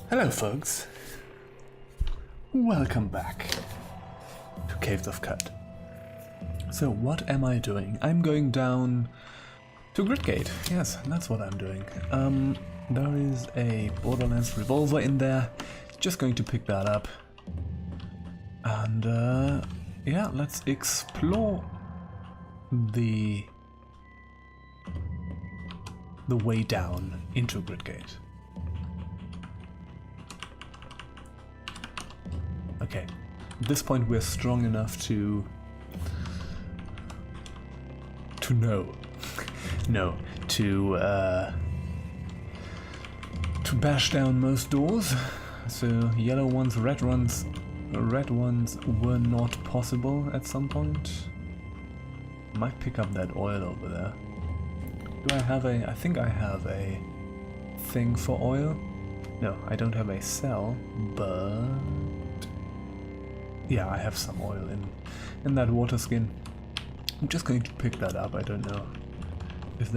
Hello folks, welcome back to Caves of Qud. So what am I doing? I'm going down to Gridgate. Yes, that's what I'm doing. There is a Borderlands revolver in there, just going to pick that up. And yeah, let's explore the way down into Gridgate. Okay, at this point we're strong enough to bash down most doors. So yellow ones, red ones were not possible at some point. Might pick up that oil over there. Do I have a? I think I have a thing for oil. No, I don't have a cell, but yeah, I have some oil in that water skin. I'm just going to pick that up. I don't know if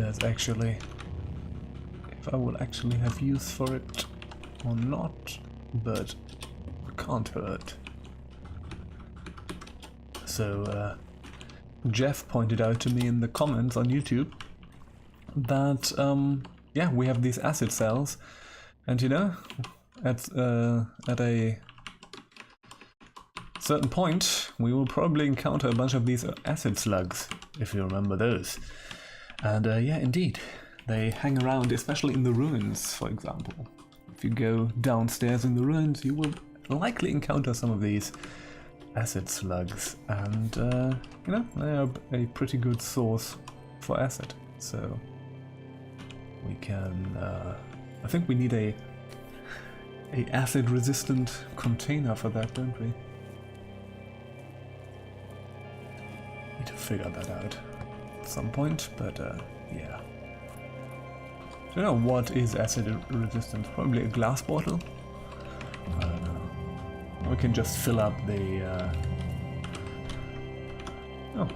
I will actually have use for it or not, but it can't hurt. So Jeff pointed out to me in the comments on YouTube that yeah, we have these acid cells, and you know, at a certain point we will probably encounter a bunch of these acid slugs, if you remember those. And yeah, indeed, they hang around, especially in the ruins, for example. If you go downstairs in the ruins, you will likely encounter some of these acid slugs, and you know, they are a pretty good source for acid. So we can I think we need a acid resistant container for that, don't we? Need to figure that out at some point, but yeah. Do you know what is acid resistant? Probably a glass bottle? I don't know. We can just fill up the oh.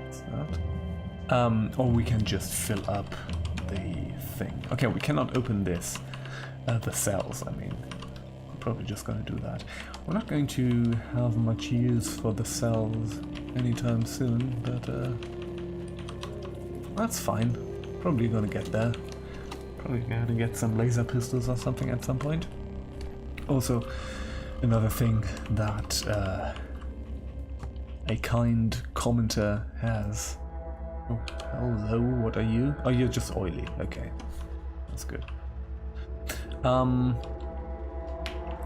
What's that? Or we can just fill up the thing. Okay, we cannot open this. The cells, I mean. Probably just going to do that. We're not going to have much use for the cells anytime soon, but that's fine. Probably gonna get there. Probably gonna get some laser pistols or something at some point. Also, another thing that a kind commenter has. Oh, hello, what are you? Oh, you're just oily. Okay, that's good.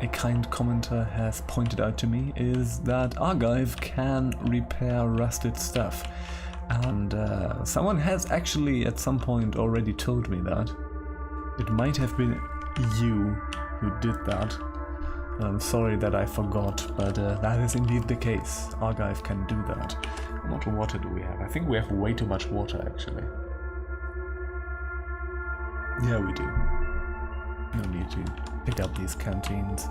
A kind commenter has pointed out to me is that Archive can repair rusted stuff, and someone has actually at some point already told me that. It might have been you who did that. I'm sorry that I forgot, but that is indeed the case. Archive can do that. How much water do we have? I think we have way too much water actually. Yeah, we do. No need to pick up these canteens.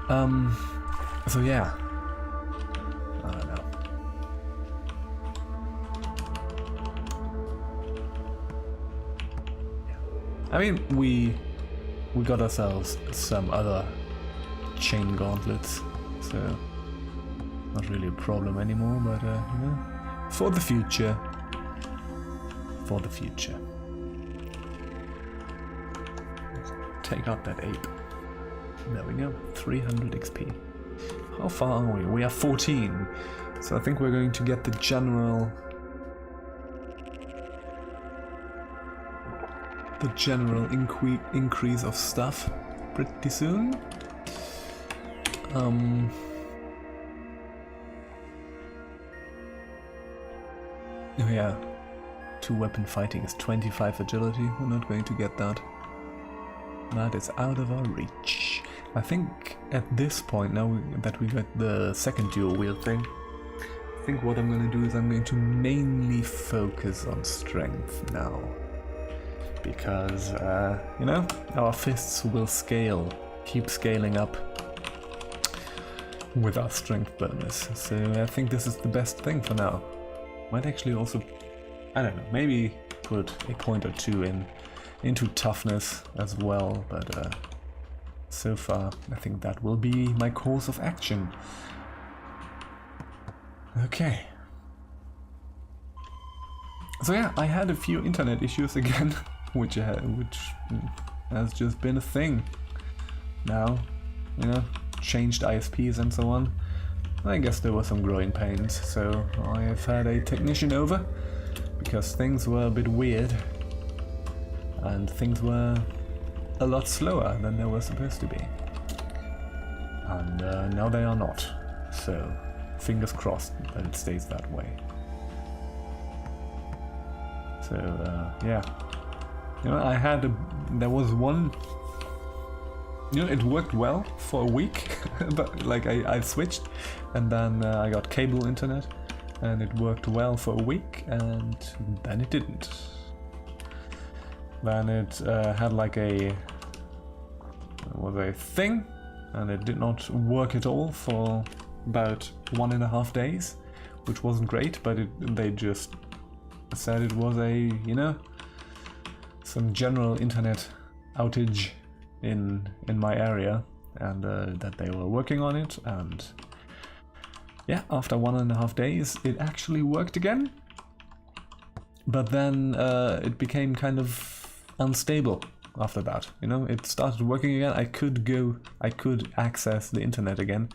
So yeah. I don't know. Yeah. I mean, we got ourselves some other chain gauntlets, so not really a problem anymore, but you know, for the future. For the future. Take out that ape. There we go, 300 XP. How far are we? We are 14. So I think we're going to get the general increase of stuff pretty soon. Oh yeah, 2-weapon fighting is 25 agility. We're not going to get that. That is out of our reach. I think at this point, now that we got the second dual wield thing, I think what I'm going to do is I'm going to mainly focus on strength now. Because, you know, our fists will keep scaling up with our strength bonus. So I think this is the best thing for now. Might actually also, I don't know, maybe put a point or two in into toughness as well, but so far I think that will be my course of action. Okay. So yeah, I had a few internet issues again, which has just been a thing now, you know, changed ISPs and so on. I guess there were some growing pains, so I have had a technician over because things were a bit weird and things were a lot slower than they were supposed to be. And now they are not, so fingers crossed that it stays that way. So yeah, you know, there was one, you know, it worked well for a week, but like I switched and then I got cable internet and it worked well for a week and then it didn't. Then it had like a thing and it did not work at all for about 1.5 days, which wasn't great, but they just said it was a, you know, some general internet outage in my area, and that they were working on it, and yeah, after 1.5 days it actually worked again, but then it became kind of unstable after that. You know, it started working again. I could access the internet again,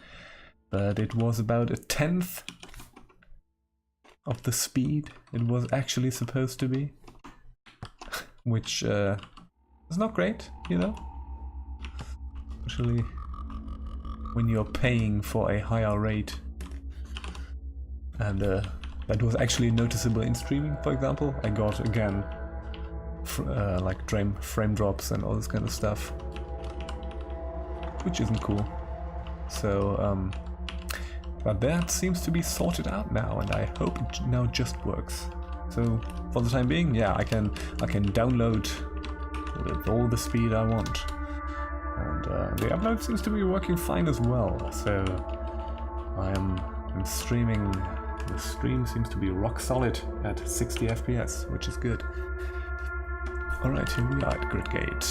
but it was about 1/10 of the speed it was actually supposed to be, which is not great, you know, especially when you're paying for a higher rate, and that was actually noticeable in streaming. For example, I got again like frame drops and all this kind of stuff, which isn't cool. So but that seems to be sorted out now, and I hope it now just works. So for the time being, yeah, I can download with all the speed I want, and the upload seems to be working fine as well. So I'm streaming. The stream seems to be rock solid at 60 FPS, which is good. Alright, here we are at Gridgate.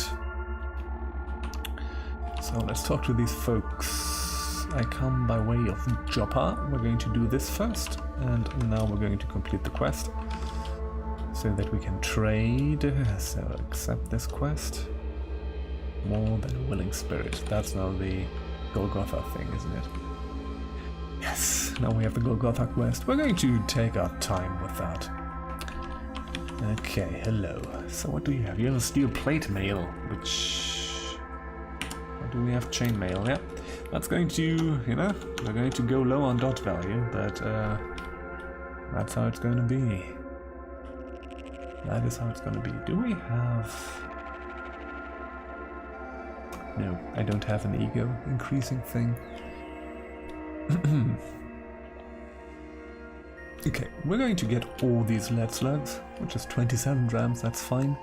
So let's talk to these folks. I come by way of Joppa. We're going to do this first, and now we're going to complete the quest so that we can trade. So accept this quest. More than a willing spirit. That's now the Golgotha thing, isn't it? Yes, now we have the Golgotha quest. We're going to take our time with that. Okay, hello. So what do you have? You have a steel plate mail, which... What do we have? Chain mail, yeah. That's going to, you know, we're going to go low on dot value, but that's how it's going to be. That is how it's going to be. Do we have... No, I don't have an ego increasing thing. Okay, we're going to get all these lead slugs, which is 27 grams, that's fine.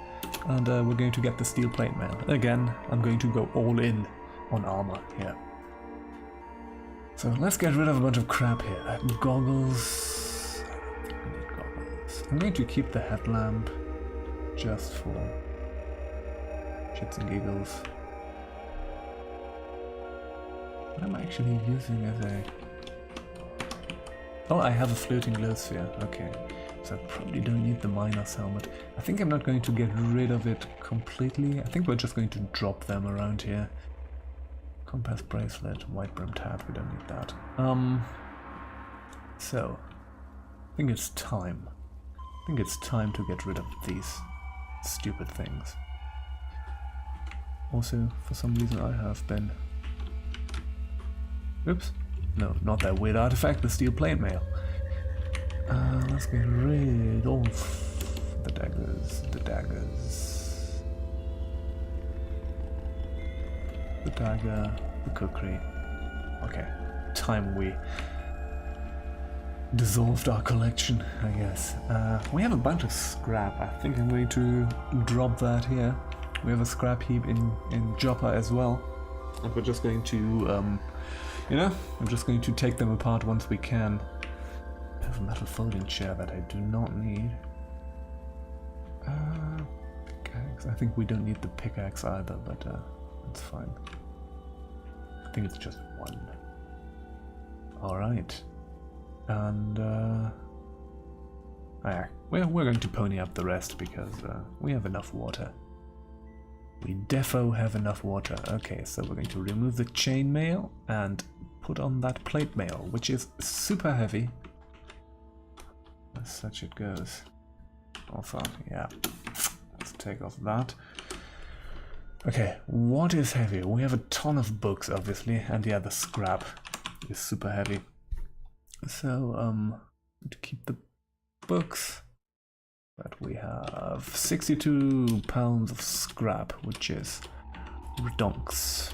And we're going to get the steel plate mail. Again, I'm going to go all in on armor here. So let's get rid of a bunch of crap here. Goggles. I think we need goggles. I'm going to keep the headlamp just for shits and giggles. What am I actually using as a... Oh, I have a floating glow sphere. Okay, so I probably don't need the miner's helmet. I think I'm not going to get rid of it completely. I think we're just going to drop them around here. Compass bracelet, white brimmed hat, we don't need that. So, I think it's time. I think it's time to get rid of these stupid things. Also, for some reason I have been... Oops. No, not that weird artifact, the steel plate mail. Let's get rid of the daggers, the dagger, the kukri. Okay, time we dissolved our collection, I guess. We have a bunch of scrap. I think I'm going to drop that here. We have a scrap heap in Joppa as well. And we're just going to, you know, I'm just going to take them apart once we can. I have a metal folding chair that I do not need. pickaxe. I think we don't need the pickaxe either, but that's fine. I think it's just one. Alright. And we're going to pony up the rest because we have enough water. We defo have enough water. Okay, so we're going to remove the chainmail and put on that plate mail, which is super heavy. As such it goes. Also, yeah. Let's take off that. Okay, what is heavy? We have a ton of books, obviously, and yeah, the scrap is super heavy. So, to keep the books, but we have 62 pounds of scrap, which is redonks.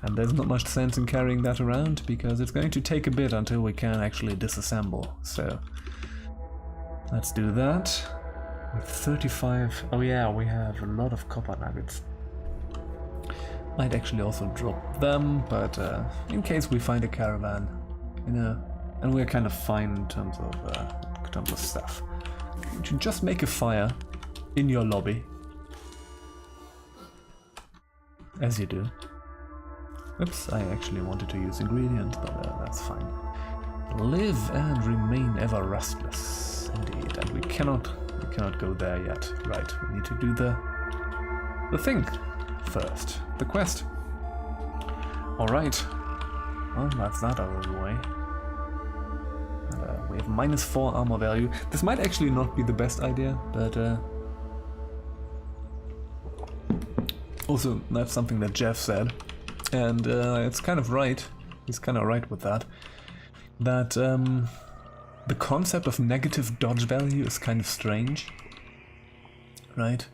And there's not much sense in carrying that around, because it's going to take a bit until we can actually disassemble. So, let's do that. With 35... Oh yeah, we have a lot of copper nuggets. Might actually also drop them, but in case we find a caravan, you know, and we're kind of fine in terms of stuff. You should just make a fire in your lobby, as you do. Oops, I actually wanted to use ingredients, but that's fine. Live and remain ever restless, indeed. And we cannot go there yet. Right, we need to do the thing first, the quest. All right. Well, that's that out of the way. We have -4 armor value. This might actually not be the best idea, but also that's something that Jeff said, and it's kind of right. He's kind of right with that. That the concept of negative dodge value is kind of strange, right?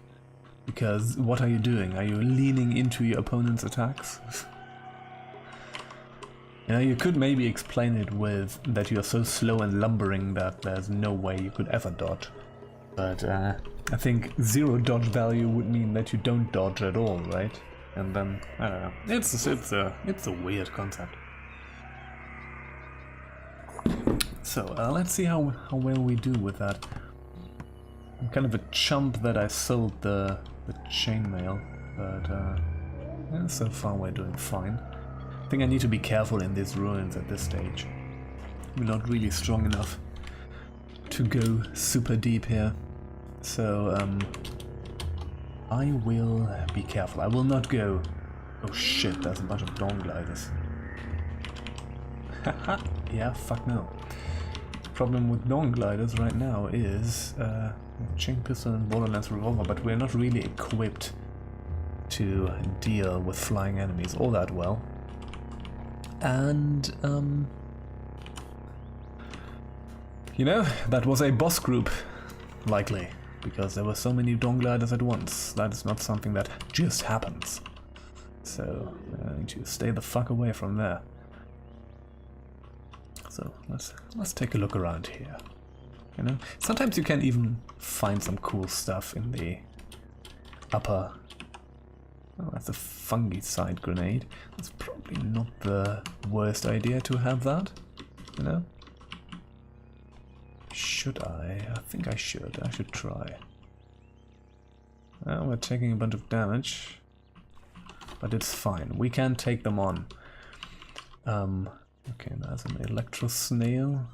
Because what are you doing? Are you leaning into your opponent's attacks? You know, you could maybe explain it with that you're so slow and lumbering that there's no way you could ever dodge. But I think 0 dodge value would mean that you don't dodge at all, right? And then, I don't know, it's a weird concept. So, let's see how well we do with that. I'm kind of a chump that I sold the chainmail, but yeah, so far we're doing fine. I think I need to be careful in these ruins at this stage. We're not really strong enough to go super deep here. So, I will be careful. I will not go... Oh shit, there's a bunch of dawn gliders. Haha, yeah, fuck no. Problem with dawn gliders right now is chain pistol and Borderlands revolver, but we're not really equipped to deal with flying enemies all that well. And, you know, that was a boss group, likely, because there were so many dawn gliders at once. That is not something that just happens. So, I need to stay the fuck away from there. So, let's take a look around here. You know, sometimes you can even find some cool stuff in the upper... Oh, that's a fungicide grenade. That's probably not the worst idea to have that, you know? Should I? I think I should. I should try. Well, we're taking a bunch of damage, but it's fine. We can take them on. Okay, there's an electro snail.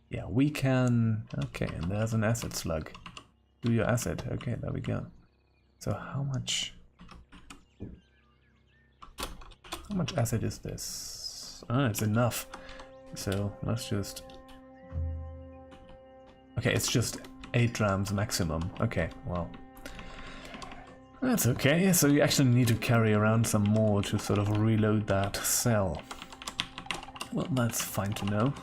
Yeah, we can... Okay, and there's an acid slug. Do your acid. Okay, there we go. So how much acid is this? Ah, it's enough. So let's just... Okay, it's just 8 grams maximum. Okay, well. That's okay. So you actually need to carry around some more to sort of reload that cell. Well, that's fine to know.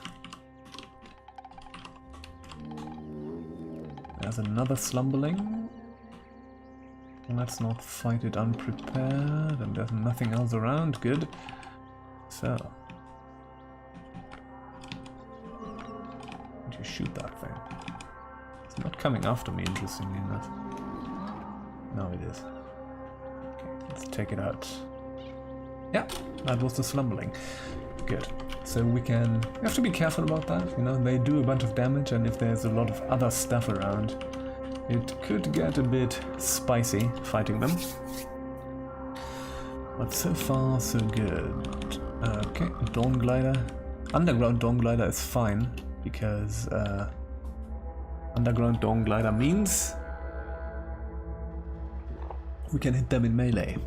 There's another slumberling. Let's not fight it unprepared, and there's nothing else around. Good. So, need to shoot that thing. It's not coming after me, interestingly enough. No, it is. Okay, let's take it out. Yeah, that was the slumberling. Good. So we have to be careful about that, you know, they do a bunch of damage, and if there's a lot of other stuff around, it could get a bit spicy fighting them. But so far, so good. Okay, Dawn Glider. Underground Dawn Glider is fine, because Underground Dawn Glider means we can hit them in melee.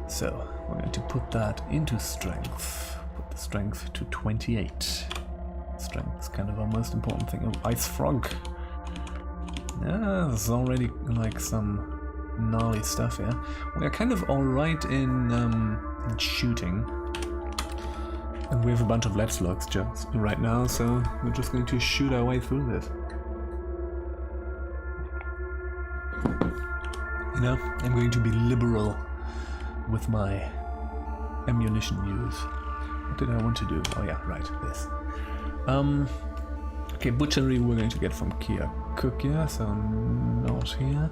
So, we're going to put that into strength. Put the strength to 28. Strength is kind of our most important thing. Oh, Ice Frog. Yeah, there's already like some gnarly stuff here. We are kind of alright in shooting. And we have a bunch of lead slugs just right now, so we're just going to shoot our way through this. You know, I'm going to be liberal with my ammunition use. What did I want to do? Oh yeah, right, this. Okay, butchery we're going to get from Kia Cook, yeah, so not here.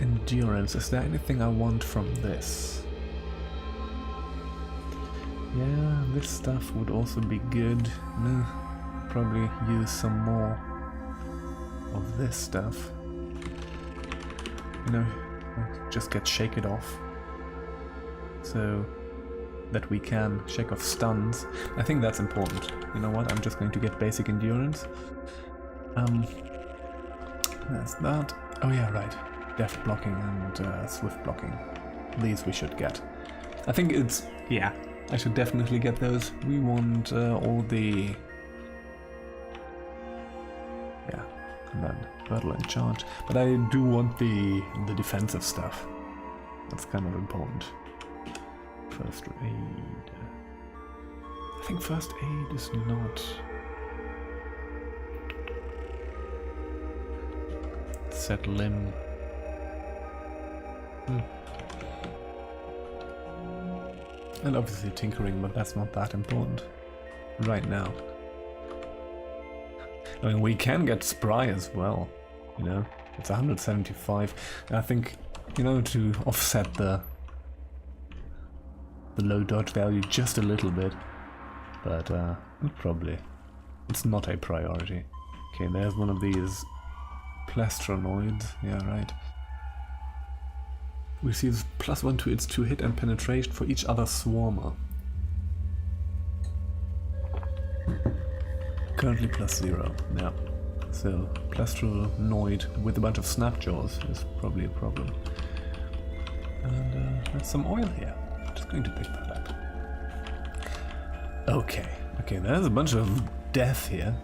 Endurance, is there anything I want from this? Yeah, this stuff would also be good. No, probably use some more of this stuff. You know, just get shake it off. So that we can shake off stuns. I think that's important. You know what, I'm just going to get basic endurance. That's that. Oh yeah, right. Deft blocking and swift blocking. These we should get. I think it's, yeah, I should definitely get those. We want all the... Yeah, and then battle and charge. But I do want the defensive stuff. That's kind of important. First aid. I think first aid is not... Set limb. And obviously tinkering, but that's not that important right now. I mean, we can get spry as well, you know, it's 175. And I think, you know, to offset the low dodge value just a little bit, but probably it's not a priority. Okay, there's one of these plastronoids, yeah, right. Receives +1 to its 2 hit and penetration for each other swarmer. Currently +0, yeah. So, plastronoid with a bunch of snapjaws is probably a problem. And there's some oil here. I'm just going to pick that up. Okay, there's a bunch of death here.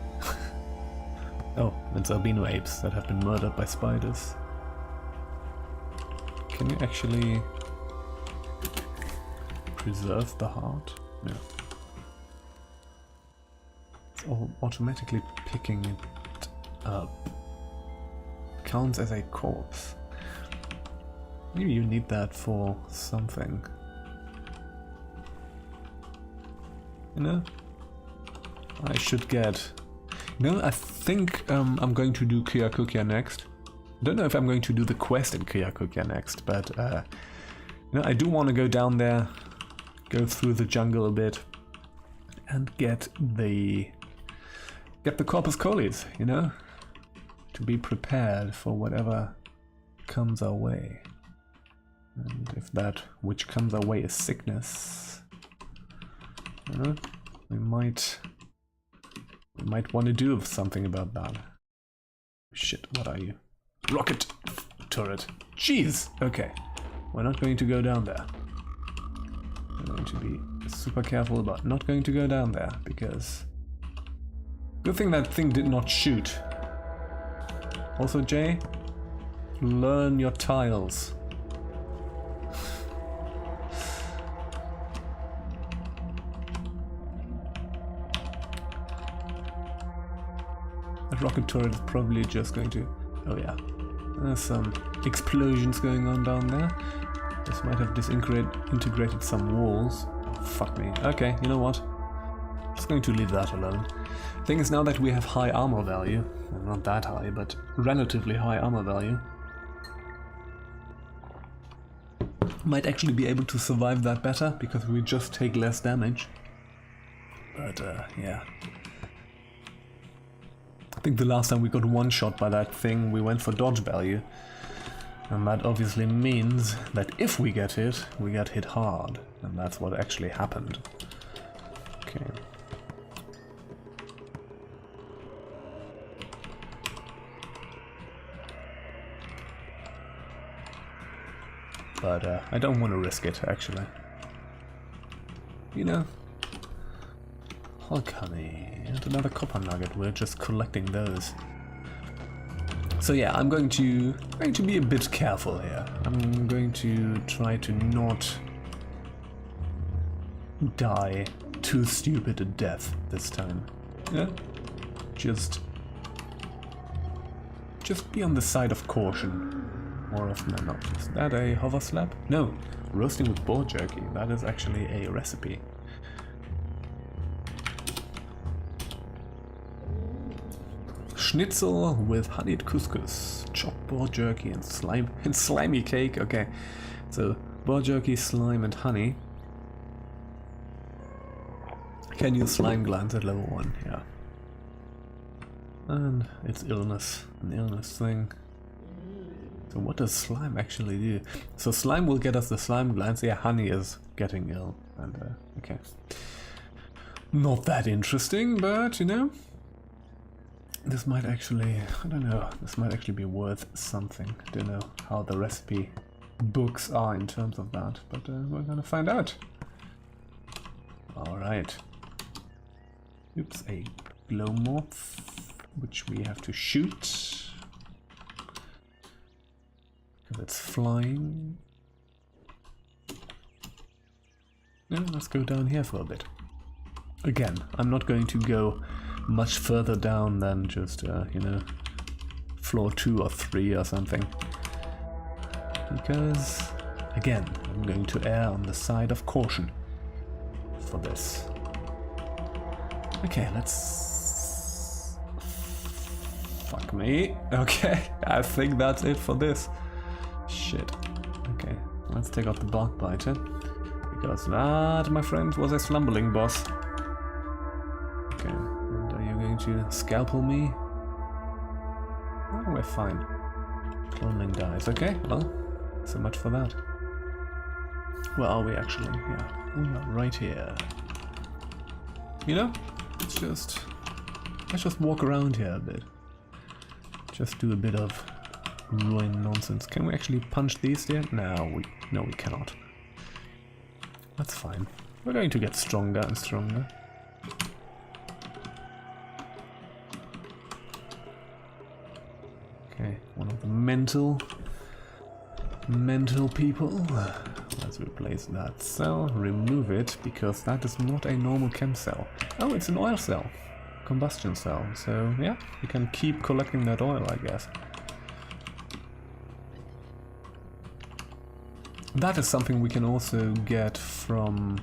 Oh, it's albino apes that have been murdered by spiders. Can you actually preserve the heart? No. It's all automatically picking it up. Counts as a corpse. Maybe you need that for something. You know? I should get... No, I think I'm going to do Kyakukia next. I don't know if I'm going to do the quest in Kyakukia next, but you know, I do want to go down there, go through the jungle a bit, and get the Corpus Colis, you know, to be prepared for whatever comes our way. And if that which comes our way is sickness, you know, we might want to do something about that. Shit, what are you? Rocket turret. Jeez! Okay. We're not going to go down there. We're going to be super careful about not going to go down there, because... Good thing that thing did not shoot. Also, Jay, learn your tiles. That rocket turret is probably just going to... Oh yeah. There's some explosions going on down there. This might have disintegrated some walls. Oh, fuck me. Okay, you know what? I'm just going to leave that alone. Thing is, now that we have high armor value, well, not that high, but relatively high armor value, Might actually be able to survive that better, because we just take less damage. But, yeah. I think the last time we got one shot by that thing, we went for dodge value. And that obviously means that if we get hit hard. And that's what actually happened. Okay. But I don't want to risk it, actually. You know, Hulk honey and another copper nugget. We're just collecting those. So yeah, I'm going to be a bit careful here. I'm going to try to not die too stupid a death this time. Yeah, just be on the side of caution. More often than not. Is that a hover slab? No, roasting with boar jerky. That is actually a recipe. Schnitzel with honeyed couscous, chopped boar jerky and slimy cake. Okay, so boar jerky, slime and honey. Can use slime glands at level 1, yeah. And it's illness, an illness thing. So what does slime actually do? So slime will get us the slime glands. Yeah, honey is getting ill. And okay. Not that interesting, but you know, this might actually, I don't know, this might actually be worth something. I don't know how the recipe books are in terms of that, but we're gonna find out. Alright. Oops, a glow moth, which we have to shoot. Because it's flying. Yeah, let's go down here for a bit. Again, I'm not going to go much further down than just, you know, floor 2 or 3 or something. Because, again, I'm going to err on the side of caution for this. Okay, let's... Fuck me. Okay, I think that's it for this. Shit. Okay, let's take out the bark biter. Because that, my friend, was a slumbering boss. Okay, and are you going to scalpel me? Oh, we're fine. Cloning dies. Okay, well, so much for that. Where are we actually? Yeah, we are right here. You know, let's just walk around here a bit. Just do a bit of ruin nonsense. Can we actually punch these there? No, we cannot. That's fine. We're going to get stronger and stronger. Okay, one of the mental people. Let's replace that cell, remove it, because that is not a normal chem cell. Oh, it's an oil cell. Combustion cell. So yeah, we can keep collecting that oil, I guess. That is something we can also get from...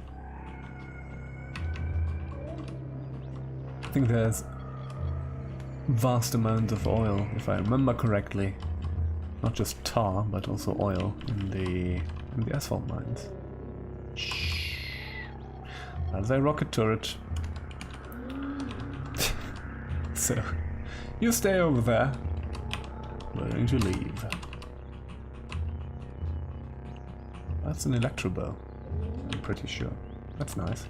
I think there's vast amounts of oil, if I remember correctly. Not just tar, but also oil in the asphalt mines. Shh. That's a rocket turret. So, you stay over there. We're going to leave. That's an electro bow, I'm pretty sure. That's nice.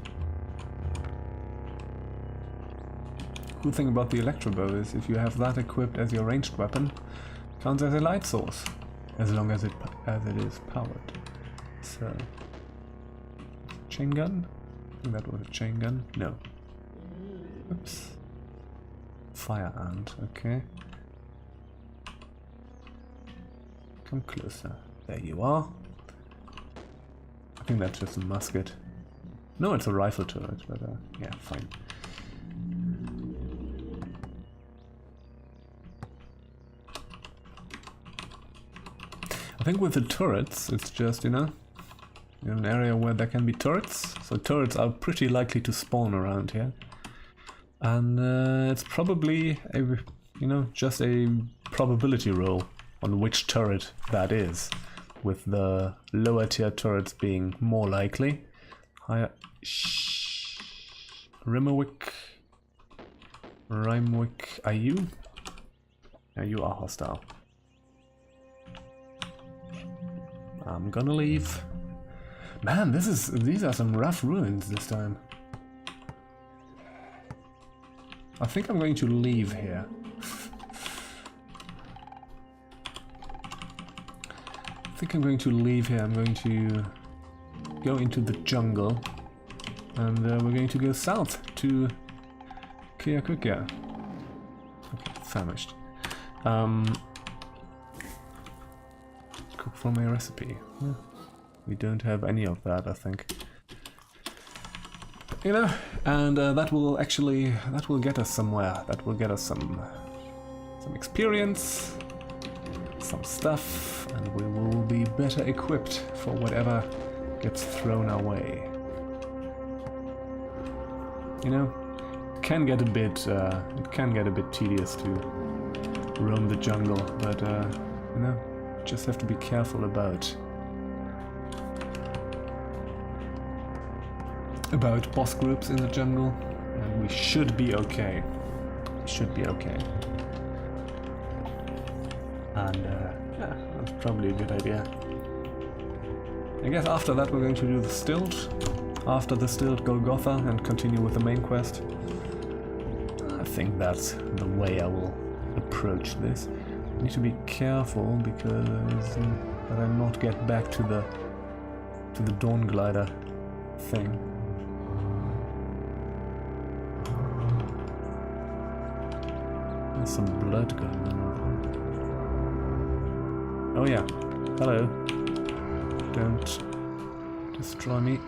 Cool thing about the electro bow is if you have that equipped as your ranged weapon, it counts as a light source, as long as it is powered. So, chain gun? I think that was a chain gun. No. Oops. Fire ant. Okay. Come closer. There you are. I think that's just a musket. No, it's a rifle turret, but yeah, fine. I think with the turrets, it's just, you know, in an area where there can be turrets. So turrets are pretty likely to spawn around here. And it's probably, you know, just a probability roll on which turret that is. with the lower tier turrets being more likely. Higher... Rimmerwick... Rhymewick, are you? No, you are hostile. I'm gonna leave. Man, these are some rough ruins this time. I think I'm going to leave here. I think I'm going to leave here. I'm going to go into the jungle. And we're going to go south to Kiakukia. Okay, famished. Cook from a recipe. We don't have any of that, I think. You know, and that will get us somewhere. That will get us some experience, some stuff, and we will be better equipped for whatever gets thrown our way. You know, it can get a bit tedious to roam the jungle, but you know, just have to be careful about boss groups in the jungle, and we should be okay. We should be okay. And yeah, that's probably a good idea. I guess after that we're going to do the Stilt. After the Stilt, Golgotha, and continue with the main quest. I think that's the way I will approach this. I need to be careful because that I not get back to the Dawn Glider thing. There's some blood going on. Oh yeah, hello. Don't destroy me.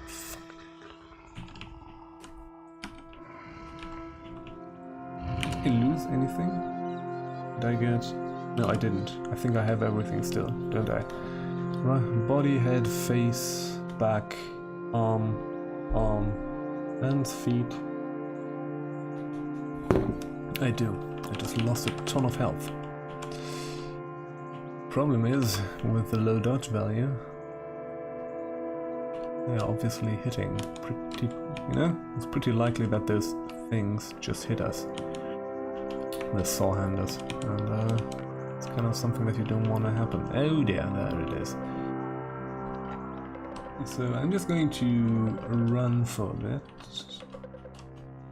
Fuck. Did I lose anything? Did I get... No, I didn't. I think I have everything still, don't I? Right, body, head, face, back, arm, hands, feet. I do. I just lost a ton of health. Problem is, with the low dodge value, they are obviously hitting pretty, you know? It's pretty likely that those things just hit us. The saw handers. And it's kind of something that you don't want to happen. Oh dear, there it is. So I'm just going to run for a bit.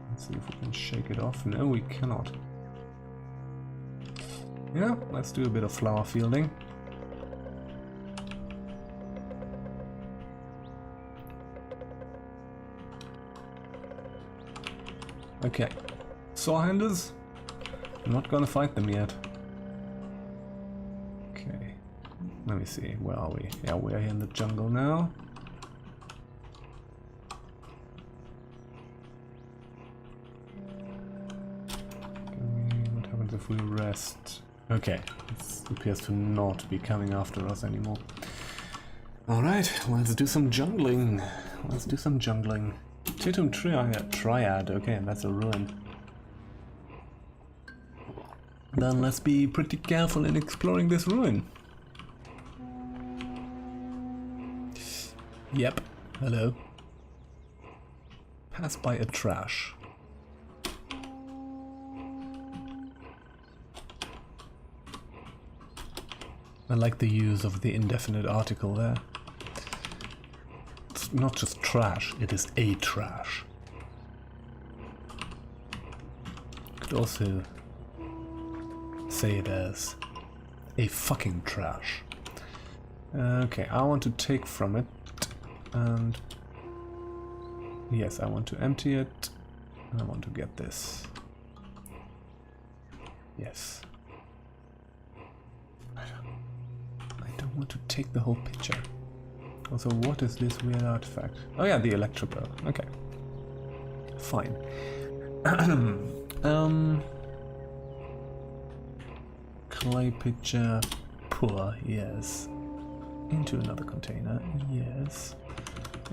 Let's see if we can shake it off. No, we cannot. Yeah, let's do a bit of flower fielding. Okay, saw handers. I'm not gonna fight them yet. Okay, let me see. Where are we? Yeah, we're here in the jungle now. If we rest. Okay, it appears to not be coming after us anymore. Alright, let's do some jungling. Let's do some jungling. Titum Triad, okay, that's a ruin. Then let's be pretty careful in exploring this ruin. Yep, hello. Pass by a trash. I like the use of the indefinite article there. It's not just trash, it is a trash. Could also say it as a fucking trash. Okay, I want to take from it, and yes, I want to empty it, and I want to get this. Yes. I don't want to take the whole picture. Also, what is this weird artifact? Oh yeah, the electro-bow. Okay. Fine. Clay pitcher, pour, yes. Into another container, yes.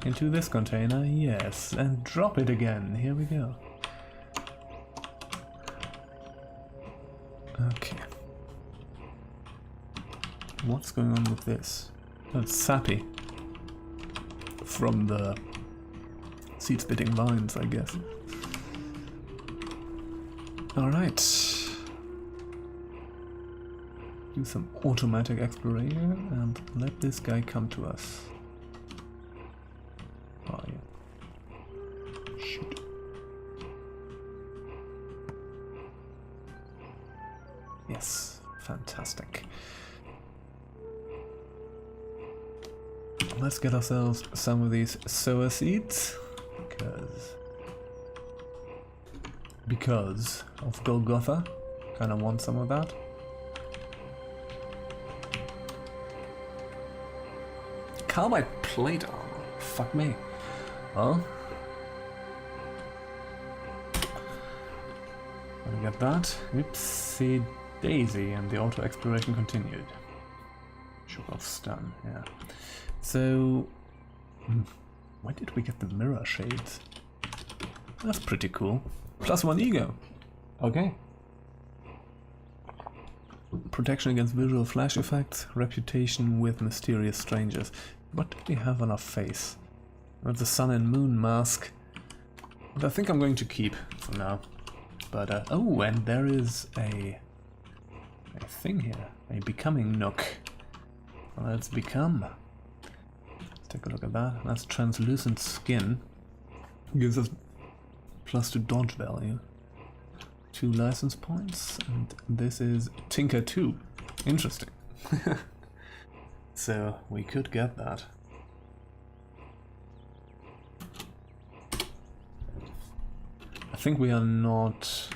Into this container, yes. And drop it again. Here we go. Okay. What's going on with this? That's sappy. From the seed-spitting vines, I guess. Alright. Do some automatic exploration and let this guy come to us. Oh yeah. Shoot. Yes, fantastic. Let's get ourselves some of these sower seeds, because of Golgotha. Kinda want some of that. Carbide plate armor. Fuck me. Well, let me get that. Oopsie daisy, and the auto exploration continued. Shook off stun, yeah. So, where did we get the mirror shades? That's pretty cool. +1 ego. Okay. Protection against visual flash effects, reputation with mysterious strangers. What do we have on our face? That's the sun and moon mask. But I think I'm going to keep for now. But, oh, and there is a thing here. A becoming nook. Well, let's become. Let's take a look at that. That's translucent skin. Gives us +2 dodge value. 2 license points. And this is Tinker 2. Interesting. So we could get that. I think we are not...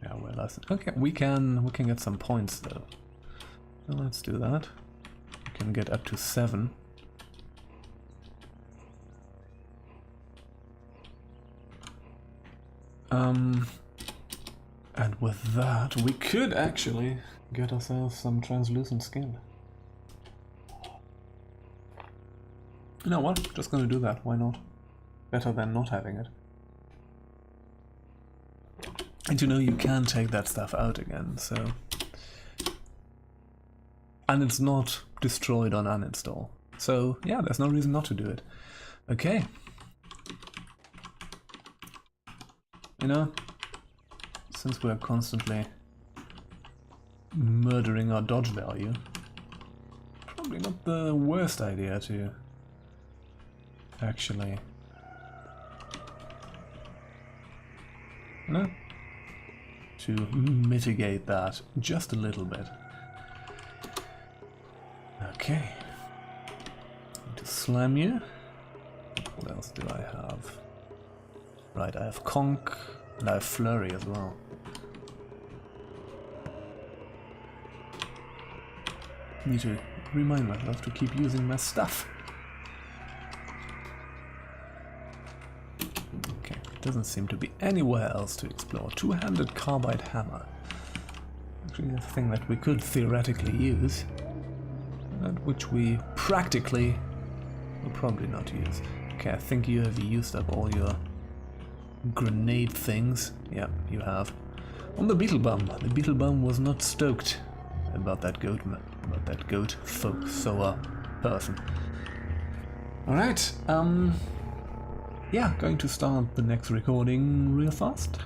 Yeah, we're licensed. Okay, we can get some points though. Well, let's do that. We can get up to 7. And with that, we could actually get ourselves some translucent skin. You know what? Just gonna do that. Why not? Better than not having it. And you know, you can take that stuff out again, so... And it's not destroyed on uninstall. So, yeah, there's no reason not to do it. Okay. You know, since we're constantly murdering our dodge value, probably not the worst idea to actually... No? To mitigate that just a little bit. Okay. To slam you. What else do I have? Right, I have Conk and I have Flurry as well. Need to remind myself to keep using my stuff. Okay, doesn't seem to be anywhere else to explore. Two-handed carbide hammer. Actually a thing that we could theoretically use, but which we practically will probably not use. Okay, I think you have used up all your grenade things. Yeah, you have. On the beetle bum. The beetle bum was not stoked about that goat folk sower person. Alright, yeah, going to start the next recording real fast.